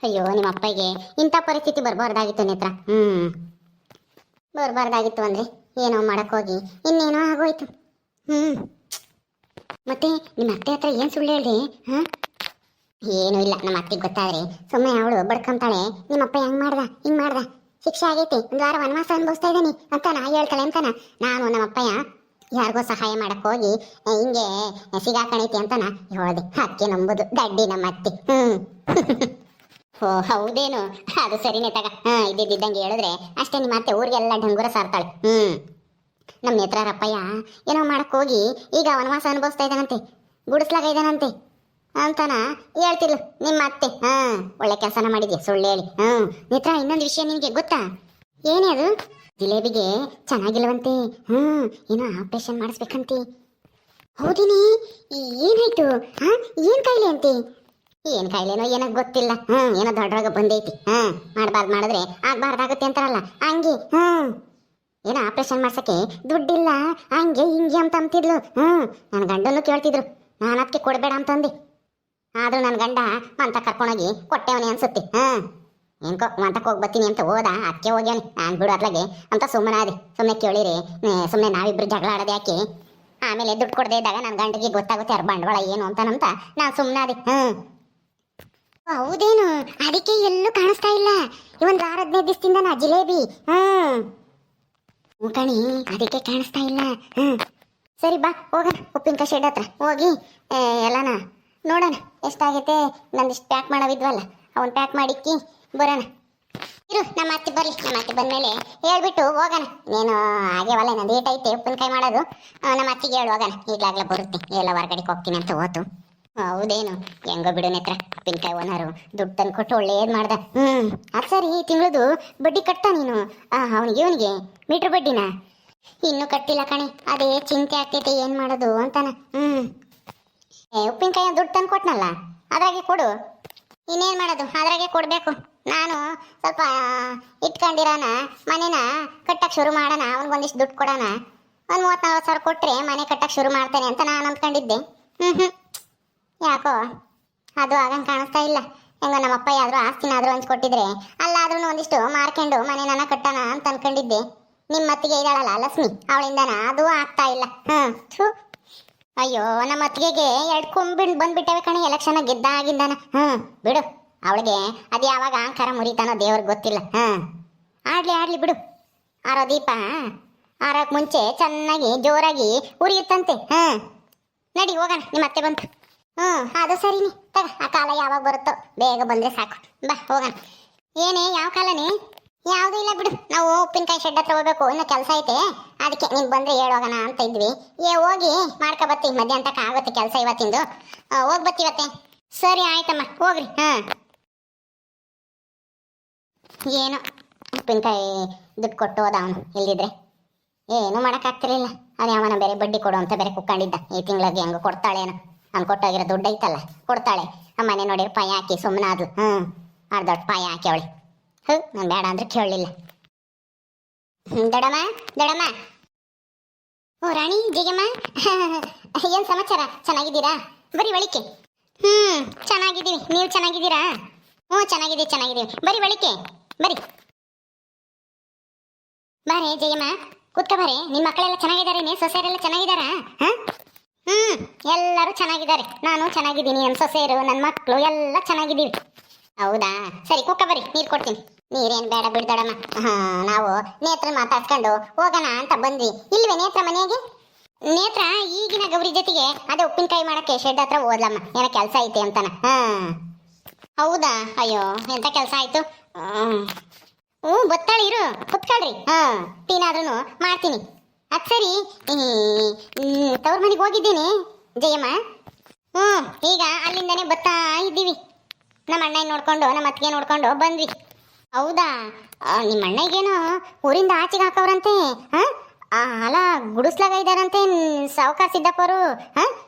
ಅಯ್ಯೋ ನಿಮ್ಮ ಅಪ್ಪಗೆ ಇಂಥ ಪರಿಸ್ಥಿತಿ ಬರಬಾರ್ದಾಗಿತ್ತು ನೇತ್ರ. ಬರಬಾರ್ದಾಗಿತ್ತು ಅಂದ್ರೆ ಏನೋ ಮಾಡಕ್ಕೋಗಿ ಇನ್ನೇನೋ ಆಗೋಯ್ತು. ಮತ್ತೆ ನಿಮ್ಮ ಅತ್ತೆ ಹತ್ರ ಏನು ಸುಳ್ಳು ಹೇಳ್ದೆ? ಏನೂ ಇಲ್ಲ, ನಮ್ಮ ಅತ್ತಿಗೆ ಗೊತ್ತಾದ್ರೆ ಸುಮ್ಮನೆ ಅವಳು ಬಡ್ಕೊಂತಾಳೆ. ನಿಮ್ಮಪ್ಪ ಹಿಂಗ್ ಮಾಡ್ದ ಶಿಕ್ಷೆ ಆಗೈತಿ, ಒಂದು ವಾರ ವನವಾಸ ಅನುಭವಿಸ್ತಾ ಇದ್ದಾನೆ ಅಂತ ನಾ ಹೇಳ್ತಾಳೆ ಅಂತಾನ. ನಾನು ನಮ್ಮಪ್ಪಯ್ಯ ಯಾರಿಗೋ ಸಹಾಯ ಮಾಡಕ್ ಹೋಗಿ ಹಿಂಗೆ ಸಿಗಾಕಣೈತಿ ಅಂತಾನ ಹೇಳ್ದೆ. ಅಕ್ಕೆ ನಂಬುದು ದಡ್ಡಿ ನಮ್ಮ ಅತ್ತಿ. ಓ ಹೌದೇನು? ಅದು ಸರಿನೇ ತಗ. ಇದ್ದಿದ್ದಂಗೆ ಹೇಳಿದ್ರೆ ಅಷ್ಟೇ, ನಿಮ್ಮ ಅತ್ತೆ ಊರಿಗೆಲ್ಲ ಡಂಗುರ ಸಾರ್ತಾಳೆ. ನಮ್ಮ ನೇತ್ರರಪ್ಪಯ್ಯ ಏನೋ ಮಾಡಕ್ ಹೋಗಿ ಈಗ ವನವಾಸ ಅನುಭವಿಸ್ತಾ ಇದ್ದಾನಂತೆ, ಗುಡಿಸ್ಲಾಗ ಇದ್ದಾನಂತೆ ಅಂತಾನ ಹೇಳ್ತಿರ್ಲು ನಿಮ್ಮ ಅತ್ತೆ. ಒಳ್ಳೆ ಕೆಲಸನ ಮಾಡಿದ್ಯಾ ಸುಳ್ಳು ಹೇಳಿ. ನೇತ್ರ, ಇನ್ನೊಂದು ವಿಷಯ ನಿನಗೆ ಗೊತ್ತಾ? ಏನೇ ಅದು? ಜಿಲೇಬಿಗೆ ಚೆನ್ನಾಗಿಲ್ವಂತೆ. ಏನೋ ಆಪರೇಷನ್ ಮಾಡಿಸ್ಬೇಕಂತೆ. ಹೌದಿನಿ? ಏನಾಯ್ತು? ಏನ್ ಕಾಯಿಲೆ ಅಂತೆ? ಏನ್ ಕಾಯಿಲೆನೋ ಏನೋ ಗೊತ್ತಿಲ್ಲ. ಏನೋ ದೊಡ್ಡ ರೋಗ ಬಂದೈತಿ. ಮಾಡಬಾರ್ದು, ಮಾಡಿದ್ರೆ ಆಗ್ಬಾರ್ದಾಗುತ್ತೆ ಅಂತಾರಲ್ಲ ಹಂಗೆ. ಏನೋ ಆಪರೇಷನ್ ಮಾಡ್ಸಕ್ಕೆ ದುಡ್ಡಿಲ್ಲ ಹಂಗೆ ಹಿಂಗೆ ಅಂತ ಅಂತಿದ್ಲು. ನನ್ನ ಗಂಡನ್ನು ಕೇಳ್ತಿದ್ರು, ನಾನು ಅದಕ್ಕೆ ಕೊಡಬೇಡ ಅಂತಂದೆ. ಆದ್ರೂ ನನ್ನ ಗಂಡ ಮಂತ ಕರ್ಕೊಂಡೋಗಿ ಕೊಟ್ಟೆವನಿ ಅನ್ಸುತ್ತೆ. ಏನ್ಕೋ ಮಂತಕ್ಕೆ ಹೋಗಿ ಬರ್ತೀನಿ ಅಂತ ಹೋದ, ಅದಕ್ಕೆ ಹೋಗ್ಯಾನೆ. ನಾನು ಬಿಡು ಅದ್ಲಾಗೆ ಅಂತ ಸುಮ್ಮನಾದೆ. ಸುಮ್ಮನೆ ಕೇಳಿರಿ, ಸುಮ್ಮನೆ ನಾವಿಬ್ರು ಜಗಳ ಆಡೋದು ಯಾಕೆ? ಆಮೇಲೆ ದುಡ್ಡು ಕೊಡದೇ ಇದ್ದಾಗ ನನ್ನ ಗಂಡಿಗೆ ಗೊತ್ತಾಗುತ್ತೆ ಯಾರು ಬಂಡವಾಳ ಏನು ಅಂತನಂತ ನಾನು ಸುಮ್ಮನಾದೆ. ಹೌದೇನು? ಅದಕ್ಕೆ ಎಲ್ಲೂ ಕಾಣಿಸ್ತಾ ಇಲ್ಲ ಇವನ್ 15 ದಿವಸದಿಂದ ನಾ ಜಿಲೇಬಿ. ಕಣಿ, ಅದಕ್ಕೆ ಕಾಣಿಸ್ತಾ ಇಲ್ಲ. ಸರಿ ಬಾ ಹೋಗೋಣ ಉಪ್ಪಿನಕಾಯಿ ಶೆಡ್ ಹತ್ರ ಹೋಗಿ ಎಲ್ಲಾನ ನೋಡೋಣ ಎಷ್ಟಾಗೈತೆ. ನಂದಿಷ್ಟು ಪ್ಯಾಕ್ ಮಾಡೋವಿದ್ವಲ್ಲ ಅವನ್ ಪ್ಯಾಕ್ ಮಾಡಿಕ್ಕಿ ಬರೋಣ. ಇರು, ನಮ್ಮ ಅತ್ತೆ ಬರ್ಲಿ. ನಮ್ಮ ಅತ್ತೆ ಬಂದ್ಮೇಲೆ ಹೇಳ್ಬಿಟ್ಟು ಹೋಗೋಣ. ನೀನು ಆಗ್ಯವಲ್ಲ, ನಂದು ಏಟ್ ಐತೆ ಉಪ್ಪಿನಕಾಯಿ ಮಾಡೋದು. ನಮ್ಮ ಅತ್ತಿಗೆ ಹೇಳು ಹೋಗೋಣ, ಈಗಲಾಗ್ಲೇ ಬರುತ್ತೆ, ಎಲ್ಲ ಹೊರಗಡೆಗೆ ಹೋಗ್ತೀನಿ ಅಂತ ಹೋತು. ಹೌದೇನು? ಹೆಂಗೋ ಬಿಡು ನೇತ್ರ, ಉಪ್ಪಿನಕಾಯಿ ಓನರು ದುಡ್ಡು ತಂದು ಕೊಟ್ಟು ಒಳ್ಳೇದು ಮಾಡ್ದ. ಅದು ಸರಿ, ತಿಂಗಳದು ಬಡ್ಡಿ ಕಟ್ತಾ ನೀನು ಇವನಿಗೆ ಮೀಟ್ರ್ ಬಡ್ಡಿನ? ಇನ್ನೂ ಕಟ್ಟಿಲ್ಲ ಕಣೆ, ಅದೇ ಚಿಂತೆ ಆಗ್ತೈತೆ ಏನು ಮಾಡೋದು ಅಂತಾನ. ಉಪ್ಪಿನಕಾಯಿ ದುಡ್ಡು ತಂದು ಕೊಟ್ನಲ್ಲ, ಅದ್ರಾಗೆ ಕೊಡು. ಇನ್ನೇನು ಮಾಡೋದು, ಅದ್ರಾಗೆ ಕೊಡಬೇಕು. ನಾನು ಸ್ವಲ್ಪ ಇಟ್ಕೊಂಡಿರೋಣ, ಮನೇನ ಕಟ್ಟಕ್ಕೆ ಶುರು ಮಾಡೋಣ. ಅವ್ನಿಗೊಂದಿಷ್ಟು ದುಡ್ಡು ಕೊಡೋಣ. ಒಂದು 30-40 ಸಾವಿರ ಕೊಟ್ಟರೆ ಮನೆ ಕಟ್ಟಕ್ಕೆ ಶುರು ಮಾಡ್ತೇನೆ ಅಂತ ನಾನು ಅಂದ್ಕೊಂಡಿದ್ದೆ. ಯಾಕೋ ಅದು ಆಗಂಗೆ ಕಾಣಿಸ್ತಾ ಇಲ್ಲ. ಹೆಂಗೋ ನಮ್ಮಪ್ಪ ಯಾವ್ದಾರು ಆಸ್ತಿನಾದ್ರೂ ಹಂಚ್ಕೊಟ್ಟಿದ್ರೆ ಅಲ್ಲಾದ್ರೂ ಒಂದಿಷ್ಟು ಮಾರ್ಕೊಂಡು ಮನೆನ ಕಟ್ಟೋಣ ಅಂತ ಅನ್ಕೊಂಡಿದ್ದೆ. ನಿಮ್ಮ ಅತ್ತಿಗೆ ಇದ್ದಾಳಲ್ಲ ಲಕ್ಷ್ಮಿ, ಅವಳಿಂದನ ಅದು ಆಗ್ತಾ ಇಲ್ಲ. ಅಯ್ಯೋ, ನಮ್ಮ ಅತ್ತಿಗೆಗೆ 2 ಕೊಂಬಿಂಡು ಬಂದ್ಬಿಟ್ಟವೆ ಕಣೆ ಎಲೆಕ್ಷನ್ ಗೆದ್ದಾಗಿಂದಾನ. ಬಿಡು, ಅವಳಿಗೆ ಅದು ಯಾವಾಗ ಅಹಂಕಾರ ಮುರಿತಾನೋ ದೇವ್ರಿಗೆ ಗೊತ್ತಿಲ್ಲ. ಆಡ್ಲಿ ಬಿಡು. ಆರೋ ದೀಪ ಆರೋಕ್ ಮುಂಚೆ ಚೆನ್ನಾಗಿ ಜೋರಾಗಿ ಉರಿಯುತ್ತಂತೆ. ನಡಿ ಹೋಗೋಣ, ನಿಮ್ಮ ಅತ್ತೆ ಬಂತು. ಅದು ಸರಿನಿ ತಗ, ಆ ಕಾಲ ಯಾವಾಗ ಬರುತ್ತೋ ಬೇಗ ಬಂದ್ರೆ ಸಾಕು. ಬಾ ಹೋಗೋಣ. ಏನೇ, ಯಾವ ಕಾಲನೇ? ಯಾವುದೂ ಇಲ್ಲ ಬಿಡು, ನಾವು ಉಪ್ಪಿನಕಾಯಿ ಶೆಡ್ ಹತ್ರ ಹೋಗ್ಬೇಕು, ಇನ್ನೂ ಕೆಲಸ ಐತೆ. ಅದಕ್ಕೆ ನೀನು ಬಂದರೆ ಹೇಳೋಗೋಣ ಅಂತ ಇದ್ವಿ. ಹೋಗಿ ಮಾಡ್ಕೊ ಬರ್ತೀವಿ, ಮಧ್ಯಾಹ್ನ ಆಗುತ್ತೆ ಕೆಲಸ ಇವತ್ತಿಂದು. ಹೋಗಿ ಬರ್ತೀವತ್ತೆ. ಸರಿ ಆಯ್ತಮ್ಮ, ಹೋಗ್ರಿ. ಏನೋ ಉಪ್ಪಿನಕಾಯಿ ದುಡ್ಡು ಕೊಟ್ಟು ಹೋದ ಅವನು, ಇಲ್ದಿದ್ರೆ ಏನೂ ಮಾಡೋಕ್ಕಾಗ್ತಿರ್ಲಿಲ್ಲ. ಅದು ಯಾವನ ಬೇರೆ ಬಡ್ಡಿ ಕೊಡು ಅಂತ ಬೇರೆ ಕುಕ್ಕೊಂಡಿದ್ದ. ಈ ತಿಂಗಳಿಗೆ ಹೆಂಗೆ ಕೊಡ್ತಾಳೇನು, ಅವ್ನು ಕೊಟ್ಟಾಗಿರೋ ದುಡ್ಡು ಐತಲ್ಲ ಕೊಡ್ತಾಳೆ. ಅಮ್ಮನೆ ನೋಡಿ ಪಾಯ ಹಾಕಿ ಸುಮ್ಮನಾದ್ಲು. ದೊಡ್ಡ ಪಾಯ ಹಾಕಿ ಅವಳಿ. ನಾನು ಬೇಡ ಅಂದ್ರೆ ಕೇಳಲಿಲ್ಲ. ದೊಡಮ್ಮ. ಓ ರಾಣಿ, ಜಗಮ್ಮ, ಏನು ಸಮಾಚಾರ? ಚೆನ್ನಾಗಿದ್ದೀರಾ? ಬರೀ ಒಳಿಕೆ. ಚೆನ್ನಾಗಿದ್ದೀವಿ, ನೀವು ಚೆನ್ನಾಗಿದ್ದೀರಾ? ಚೆನ್ನಾಗಿದ್ದೀವಿ. ಬರೀ ಒಳಿಕೆ, ಬರೀ ಬಾರೆ ಜಯಮ್ಮ, ಕೂತ್ಕ ಬಾರೆ. ನಿಮ್ಮ ಮಕ್ಕಳೆಲ್ಲ ಚೆನ್ನಾಗಿದ್ದಾರೆ, ಸೊಸೆಯರೆಲ್ಲ ಚೆನ್ನಾಗಿದ್ದಾರಾ? ಎಲ್ಲರೂ ಚೆನ್ನಾಗಿದ್ದಾರೆ, ನಾನು ಚೆನ್ನಾಗಿದ್ದೀನಿ, ನನ್ನ ಸೊಸೆಯರು ನನ್ನ ಮಕ್ಕಳು ಎಲ್ಲ ಚೆನ್ನಾಗಿದ್ದೀವಿ. ಹೌದಾ? ಸರಿ ಕೂತ್ಕ ಬರ್ರಿ, ನೀರು ಕೊಡ್ತೀನಿ. ನೀರೇನು ಬೇಡ ಬಿಡ್ದಡಮ್ಮ. ನಾವು ನೇತ್ರ ಮಾತಾಡ್ಸ್ಕೊಂಡು ಹೋಗೋಣ ಅಂತ ಬಂದ್ವಿ. ಇಲ್ವೇ ನೇತ್ರ ಮನೆಗೆ? ನೇತ್ರ ಈಗಿನ ಗೌರಿ ಜೊತೆಗೆ ಅದೇ ಉಪ್ಪಿನಕಾಯಿ ಮಾಡಕ್ಕೆ ಶೆಡ್ ಹತ್ರ ಹೋದ್ಲಮ್ಮ, ಏನೋ ಕೆಲಸ ಐತೆ ಅಂತಾನ. ಹೌದಾ? ಅಯ್ಯೋ, ಎಂತ ಕೆಲಸ ಆಯ್ತು? ಗೊತ್ತಾಳಿ, ಇರು ಕುತ್ಕೊಳ್ರಿ. ಟೀನಾದ್ರೂ ಮಾಡ್ತೀನಿ. ಅದು ಸರಿ, ತವ್ರ ಮನೆಗೆ ಹೋಗಿದ್ದೀನಿ ಜಯಮ್ಮ. ಈಗ ಅಲ್ಲಿಂದನೇ ಬರ್ತಾ ಇದ್ದೀವಿ. ನಮ್ಮ ಅಣ್ಣ ನೋಡ್ಕೊಂಡು ನಮ್ಮ ಅತ್ತಿಗೆ ನೋಡ್ಕೊಂಡು ಬಂದ್ವಿ. ಹೌದಾ? ನಿಮ್ಮ ಅಣ್ಣಗೇನೋ ಊರಿಂದ ಆಚೆಗೆ ಹಾಕವ್ರಂತೆ. ಅಲ್ಲ, ಗುಡಿಸ್ಲಾಗ ಇದ್ದಾರಂತೆ ಸಾವುಕಾರ ಸಿದ್ದಪ್ಪರು.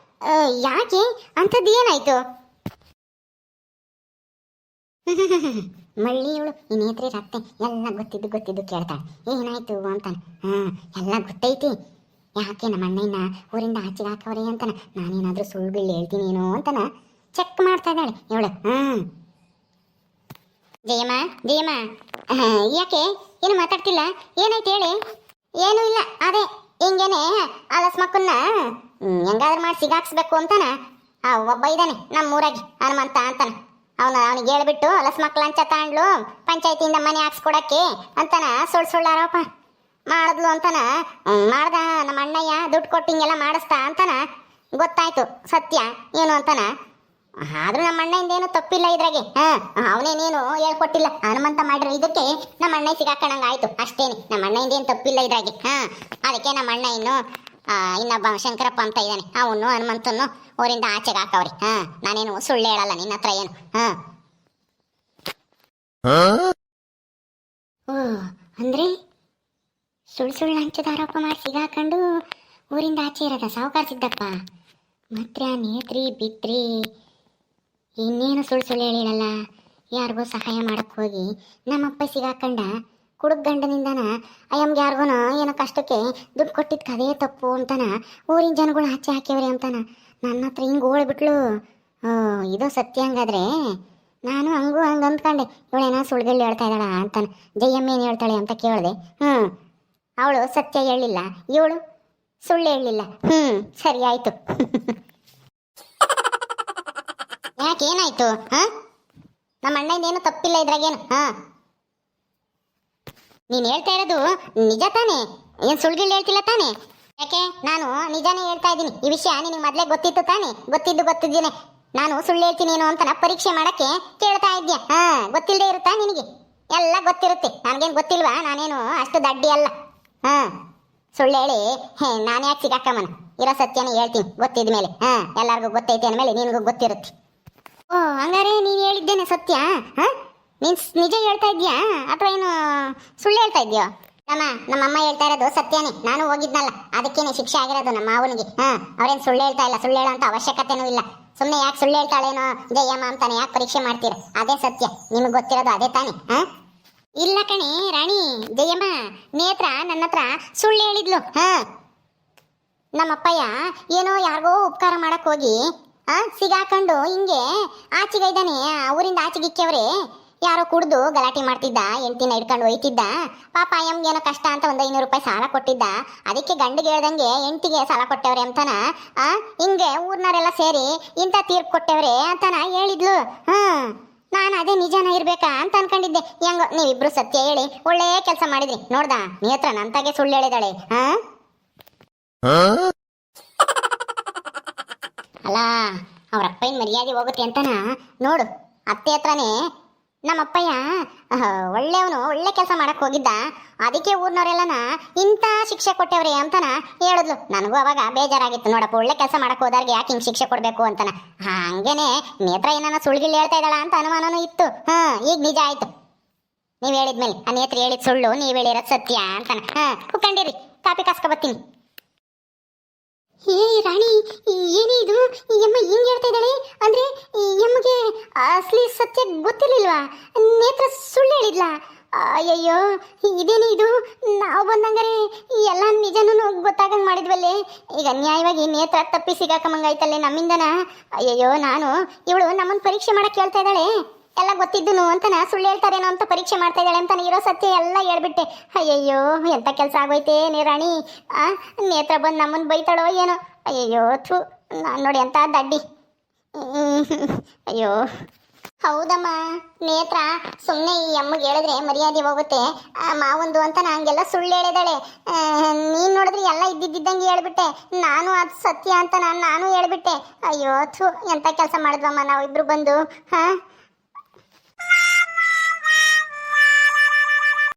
ಯಾಕೆ ಅಂಥದ್ದು ಏನಾಯ್ತು? ಮಳ್ಳಿಯವಳು ಈ ನೇತ್ರಿ ರತ್ತೆ ಎಲ್ಲ ಗೊತ್ತಿದ್ದು ಕೇಳ್ತಾಳೆ, ಏನಾಯ್ತು ಅಂತಾನೆ. ಎಲ್ಲ ಗೊತ್ತೈತಿ. ಯಾಕೆ ನಮ್ಮ ಅಣ್ಣನ ಊರಿಂದ ಆಚೆಗೆ ಹಾಕವ್ರೆ ಅಂತಾನ. ನಾನೇನಾದ್ರೂ ಸುಳ್ಳು ಬಿಳ್ಳು ಹೇಳ್ತೀನೇನೋ ಅಂತಾನ ಚೆಕ್ ಮಾಡ್ತಾ ಇದ್ದಾಳೆ ಇವಳು. ಜಯಮ್ಮ ಜಯಮ್ಮ, ಯಾಕೆ ಏನು ಮಾತಾಡ್ತಿಲ್ಲ? ಏನಾಯ್ತು ಹೇಳಿ. ಏನೂ ಇಲ್ಲ, ಅದೇ ಹಿಂಗೇನೆ ಆಲಸ್ಮಕ್ಕನ್ನ ಹೆಂಗಾದ್ರೂ ಮಾಡಿ ಸಿಗಾಕ್ಸ್ಬೇಕು ಅಂತಾನ ಒಬ್ಬ ಇದ್ದಾನೆ ನಮ್ಮೂರಾಗಿ ಹನುಮಂತ ಅಂತಾನ. ಅವನಿಗೆ ಹೇಳ್ಬಿಟ್ಟು ಲಸ್ಮಕ್ ಲಂಚ ತಾಂಡ್ಲು ಪಂಚಾಯತಿಯಿಂದ ಮನೆ ಹಾಕ್ಸ್ಕೊಡಕ್ಕೆ ಅಂತಾನ ಸುಳ್ಳು ಆರೋಪ ಮಾಡಿದ್ಲು ಅಂತಾನ. ಮಾಡ್ದ ನಮ್ಮ ಅಣ್ಣಯ್ಯ ದುಡ್ಡು ಕೊಟ್ಟು ಹಿಂಗೆಲ್ಲ ಮಾಡಿಸ್ತಾ ಅಂತಾನ. ಗೊತ್ತಾಯ್ತು ಸತ್ಯ ಏನು ಅಂತಾನ. ಆದ್ರೂ ನಮ್ಮ ಅಣ್ಣಯಿಂದೇನು ತಪ್ಪಿಲ್ಲ ಇದ್ರಾಗೆ. ಅವನೇನೇನು ಹೇಳ್ಕೊಟ್ಟಿಲ್ಲ. ಹನುಮಂತ ಮಾಡಿರೋ ಇದಕ್ಕೆ ನಮ್ಮ ಅಣ್ಣ ಸಿಗಾಕಣಂಗ ಆಯ್ತು ಅಷ್ಟೇನೆ. ನಮ್ಮ ಅಣ್ಣಯಿಂದೇನು ತಪ್ಪಿಲ್ಲ ಇದ್ರಾಗೆ. ಅದಕ್ಕೆ ನಮ್ಮ ಅಣ್ಣ ಇನ್ನು ಇನ್ನೊಬ್ಬ ಶಂಕರಪ್ಪ ಅಂತ ಇದ್ದಾನೆ, ಅವನು ಹನುಮಂತನ್ನು ಅವರಿಂದ ಆಚೆಗೆ ಹಾಕವ್ರಿ. ನಾನೇನು ಸುಳ್ಳು ಹೇಳಲ್ಲ ನಿನ್ನ ಹತ್ರ ಏನು. ಓ, ಅಂದ್ರೆ ಸುಳ್ಳು ಹಂಚದ ಆರೋಪ ಮಾಡಿ ಸಿಗಾಕೊಂಡು ಊರಿಂದ ಆಚೆ ಇರೋದ ಸಾವುಕಾರ ಸಿದ್ದಪ್ಪ. ಮಾತ್ರ ನೇತ್ರಿ ಬಿತ್ರಿ ಇನ್ನೇನು ಸುಳ್ಳು ಹೇಳಿರಲ್ಲ. ಯಾರಿಗೋ ಸಹಾಯ ಮಾಡಕ್ಕೆ ಹೋಗಿ ನಮ್ಮಪ್ಪ ಸಿಗಾಕಂಡ ಕುಡುಕ್ ಗಂಡನಿಂದನ ಅಯ್ಯಮ್ಗೆ ಯಾರಿಗೂ ಏನೋ ಕಷ್ಟಕ್ಕೆ ದುಡ್ಡು ಕೊಟ್ಟಿದ್ದು ಅದೇ ತಪ್ಪು ಅಂತಾನ ಊರಿನ ಜನಗಳು ಆಚೆ ಹಾಕ್ಯವ್ರಿ ಅಂತಾನ. ನನ್ನ ಹತ್ರ ಹಿಂಗೆ ಓಡ್ಬಿಟ್ಲು. ಇದು ಸತ್ಯ ಹಂಗಾದ್ರೆ ನಾನು ಹಂಗೂ ಹಂಗೆ ಅಂದ್ಕೊಂಡೆ ಇವಳೇನೋ ಸುಳ್ಳುಗಳು ಹೇಳ್ತಾ ಇದ್ದಾಳ ಅಂತಾನೆ. ಜಯಮ್ಮ ಏನು ಹೇಳ್ತಾಳೆ ಅಂತ ಕೇಳಿದೆ. ಅವಳು ಸತ್ಯ ಹೇಳಿಲ್ಲ, ಇವಳು ಸುಳ್ಳು ಹೇಳಲಿಲ್ಲ. ಸರಿ ಆಯ್ತು. ಯಾಕೇನಾಯ್ತು? ನಮ್ಮ ಅಣ್ಣಂದೇನು ತಪ್ಪಿಲ್ಲ ಇದ್ರಾಗೇನು. ನೀನು ಹೇಳ್ತಾ ಇರೋದು ನಿಜ ತಾನೇ? ಏನು ಸುಳ್ಳುಗಳು ಹೇಳ್ತಿಲ್ಲ ತಾನೇ? ಯಾಕೆ ನಾನು ನಿಜಾನೇ ಹೇಳ್ತಾ ಇದ್ದೀನಿ. ಈ ವಿಷಯ ನಿನಗೆ ಮೊದಲೇ ಗೊತ್ತಿತ್ತು ತಾನೇ? ಗೊತ್ತಿದ್ದೇನೆ ನಾನು ಸುಳ್ಳು ಹೇಳ್ತೀನಿ ಏನೋ ಅಂತ ಪರೀಕ್ಷೆ ಮಾಡಕ್ಕೆ ಕೇಳ್ತಾ ಇದ್ಯಾ? ಗೊತ್ತಿಲ್ಲದೆ ಇರುತ್ತಾ ನಿನಗೆ? ಎಲ್ಲ ಗೊತ್ತಿರುತ್ತೆ. ನನಗೇನು ಗೊತ್ತಿಲ್ವಾ? ನಾನೇನು ಅಷ್ಟು ದಡ್ಡಿ ಅಲ್ಲ. ಸುಳ್ಳು ಹೇಳಿ ನಾನು ಯಾಕೆ ಸಿಗಾಕಮ್ಮನ? ಇರೋ ಸತ್ಯನೇ ಹೇಳ್ತೀನಿ ಗೊತ್ತಿದ ಮೇಲೆ. ಎಲ್ಲರಿಗೂ ಗೊತ್ತೈತೆ ಅಂದಮೇಲೆ ನಿನಗೂ ಗೊತ್ತಿರುತ್ತೆ. ಓ, ಹಂಗಾರೆ ನೀನು ಹೇಳಿದ್ದೇನೆ ಸತ್ಯ? ನೀನು ನಿಜ ಹೇಳ್ತಾ ಇದ್ಯಾ ಅಥವಾ ಏನು ಸುಳ್ಳು ಹೇಳ್ತಾ ಇದೆಯೋ? ನಮ್ಮಮ್ಮ ಹೇಳ್ತಾ ಇರೋದು ಸತ್ಯನೇ. ನಾನು ಹೋಗಿದ್ನಲ್ಲ, ಅದಕ್ಕೇನೆ ಶಿಕ್ಷೆ ಆಗಿರೋದು ನಮ್ಮ ಮಾವನಿಗೆ. ಅವ್ರೇನು ಸುಳ್ಳು ಹೇಳ್ತಾ ಇಲ್ಲ. ಸುಳ್ಳು ಹೇಳೋ ಅಂತ ಅವಶ್ಯಕತೆನೂ ಇಲ್ಲ. ಸುಮ್ಮನೆ ಯಾಕೆ ಸುಳ್ಳು ಹೇಳ್ತಾಳೇನೋ ಜಯಮ್ಮ ಅಂತಾನೆ ಯಾಕೆ ಪರೀಕ್ಷೆ ಮಾಡ್ತೀರ? ಅದೇ ಸತ್ಯ. ನಿಮಗೆ ಗೊತ್ತಿರೋದು ಅದೇ ತಾನೇ? ಇಲ್ಲ ಕಣೆ ರಾಣಿ, ಜಯಮ್ಮ ನೇತ್ರ ನನ್ನ ಹತ್ರ ಸುಳ್ಳು ಹೇಳಿದ್ಲು. ನಮ್ಮಪ್ಪಯ್ಯ ಏನೋ ಯಾರಿಗೋ ಉಪಕಾರ ಮಾಡಕ್ ಹೋಗಿ ಸಿಗಾಕೊಂಡು ಹಿಂಗೆ ಆಚೆಗೆ ಇದ್ದಾನೆ. ಊರಿಂದ ಆಚೆಗೆ ಇಕ್ಕವ್ರೆ ಯಾರೋ ಕುಡ್ದು ಗಲಾಟೆ ಮಾಡ್ತಿದ್ದ, ಹೆಂಡ್ತಿನ ಹಿಡ್ಕೊಂಡು ಒಯ್ತಿದ್ದ. ಪಾಪ ಅಯ್ಯಮ್ಗೇನೋ ಕಷ್ಟ ಅಂತ ಒಂದು 500 ರೂಪಾಯಿ ಸಾಲ ಕೊಟ್ಟಿದ್ದ. ಅದಕ್ಕೆ ಗಂಡಿಗೆ ಹೇಳ್ದಂಗೆ ಹೆಂಡ್ತಿಗೆ ಸಾಲ ಕೊಟ್ಟವ್ರೆ ಅಂತಾನ. ಹಿಂಗೆ ಊರ್ನವರೆಲ್ಲ ಸೇರಿ ಇಂಥ ತೀರ್ಪು ಕೊಟ್ಟವ್ರೆ ಅಂತಾನ ಹೇಳಿದ್ಲು. ನಾನು ಅದೇ ನಿಜಾನ ಇರ್ಬೇಕಾ ಅಂತ ಅನ್ಕೊಂಡಿದ್ದೆ. ಹೆಂಗೋ ನೀವಿಬ್ರು ಸತ್ಯ ಹೇಳಿ ಒಳ್ಳೆ ಕೆಲಸ ಮಾಡಿದ್ರಿ. ನೋಡ್ದ ನೇತ್ರ ನಂತಾಗೆ ಸುಳ್ಳು ಹೇಳಿದಾಳೆ. ಅಲ್ಲ, ಅವ್ರ ಅಪ್ಪನ ಮರ್ಯಾದೆ ಹೋಗುತ್ತೆ ಅಂತನ ನೋಡು. ಅತ್ತೆ ಹತ್ರನೇ ನಮ್ಮಪ್ಪಯ್ಯ ಒಳ್ಳೆಯವನು, ಒಳ್ಳೆ ಕೆಲಸ ಮಾಡಕ್ ಹೋಗಿದ್ದ. ಅದಕ್ಕೆ ಊರ್ನವರೆಲ್ಲನ ಇಂಥ ಶಿಕ್ಷೆ ಕೊಟ್ಟವ್ರೆ ಅಂತಾನ ಹೇಳಿದ್ಲು. ನನಗೂ ಅವಾಗ ಬೇಜಾರಾಗಿತ್ತು. ನೋಡಪ್ಪ, ಒಳ್ಳೆ ಕೆಲಸ ಮಾಡಕ್ ಹೋದವ್ರಿಗೆ ಯಾಕೆ ಹಿಂಗೆ ಶಿಕ್ಷೆ ಕೊಡ್ಬೇಕು ಅಂತಾನ. ಹಂಗೇನೆ ನೇತ್ರ ಏನಾನ ಸುಳ್ಗಿళ్ళు ಹೇಳ್ತಾ ಇದ್ದಾಳ ಅಂತ ಅನುಮಾನನೂ ಇತ್ತು. ಈಗ ನಿಜ ಆಯ್ತು ನೀವ್ ಹೇಳಿದ್ಮೇಲೆ. ಆ ನೇತ್ರ ಹೇಳಿದ್ ಸುಳ್ಳು, ನೀವ್ ಹೇಳಿರೋದು ಸತ್ಯ ಅಂತಾನ. ಕುಕ್ಕಂಡಿರಿ, ಕಾಪಿ ಕಾಸ್ಕೊ ಬರ್ತೀನಿ. ಏ ರಾಣಿ, ಏನೇ ಇದು? ಎಮ್ಮ ಹಿಂಗೆ ಹೇಳ್ತಾ ಇದ್ದಾಳೆ ಅಂದ್ರೆ ಎಮ್ಮಗೆ ಅಸಲಿ ಸತ್ಯ ಗೊತ್ತಿರ್ಲಿಲ್ವಾ? ನೇತ್ರ ಸುಳ್ಳು ಹೇಳಿದ್ಲಾ? ಅಯ್ಯಯ್ಯೋ, ಇದೇನೇ ಇದು? ನಾವು ಬಂದಂಗಾರೆ ಎಲ್ಲ ನಿಜನೂ ಗೊತ್ತಾಗಂಗೆ ಮಾಡಿದ್ವಲ್ಲೇ. ಈಗ ಅನ್ಯಾಯವಾಗಿ ನೇತ್ರ ತಪ್ಪಿ ಸಿಗಾಕಂಗಾಯ್ತಲ್ಲೇ ನಮ್ಮಿಂದನ. ಅಯ್ಯಯ್ಯೋ, ನಾನು ಇವಳು ನಮ್ಮನ್ನು ಪರೀಕ್ಷೆ ಮಾಡಕ್ಕೆ ಹೇಳ್ತಾ ಇದ್ದಾಳೆ. ಎಲ್ಲ ಗೊತ್ತಿದ್ದು ಅಂತನ ಸುಳ್ಳು ಹೇಳ್ತಾರೇನೋ ಅಂತ ಪರೀಕ್ಷೆ ಮಾಡ್ತಾ ಇದ್ದಾಳೆ ಅಂತ ಇರೋ ಸತ್ಯ ಎಲ್ಲ ಹೇಳ್ಬಿಟ್ಟೆ. ಅಯ್ಯಯ್ಯೋ, ಎಂಥ ಕೆಲಸ ಆಗೋಯ್ತೆ ರಾಣಿ. ನೇತ್ರ ಬಂದು ನಮ್ಮನ್ನು ಬೈತಾಳೋ ಏನೋ. ಅಯ್ಯಯ್ಯೋ, ಥೂ, ನಾನು ನೋಡಿ ಅಂತ ದಡ್ಡಿ. ಅಯ್ಯೋ, ಹೌದಮ್ಮ, ನೇತ್ರ ಸುಮ್ಮನೆ ಈ ಅಮ್ಮಗೆ ಹೇಳಿದ್ರೆ ಮರ್ಯಾದೆ ಹೋಗುತ್ತೆ ಮಾವೊಂದು ಅಂತ ಹಂಗೆಲ್ಲ ಸುಳ್ಳು ಹೇಳಿದಾಳೆ. ನೀನು ನೋಡಿದ್ರೆ ಎಲ್ಲ ಇದ್ದಿದ್ದಂಗೆ ಹೇಳ್ಬಿಟ್ಟೆ. ನಾನು ಅದು ಸತ್ಯ ಅಂತ ನಾನು ಹೇಳ್ಬಿಟ್ಟೆ. ಅಯ್ಯೋ ಥೂ, ಎಂಥ ಕೆಲಸ ಮಾಡಿದ್ವಮ್ಮ ನಾವಿಬ್ರು ಬಂದು.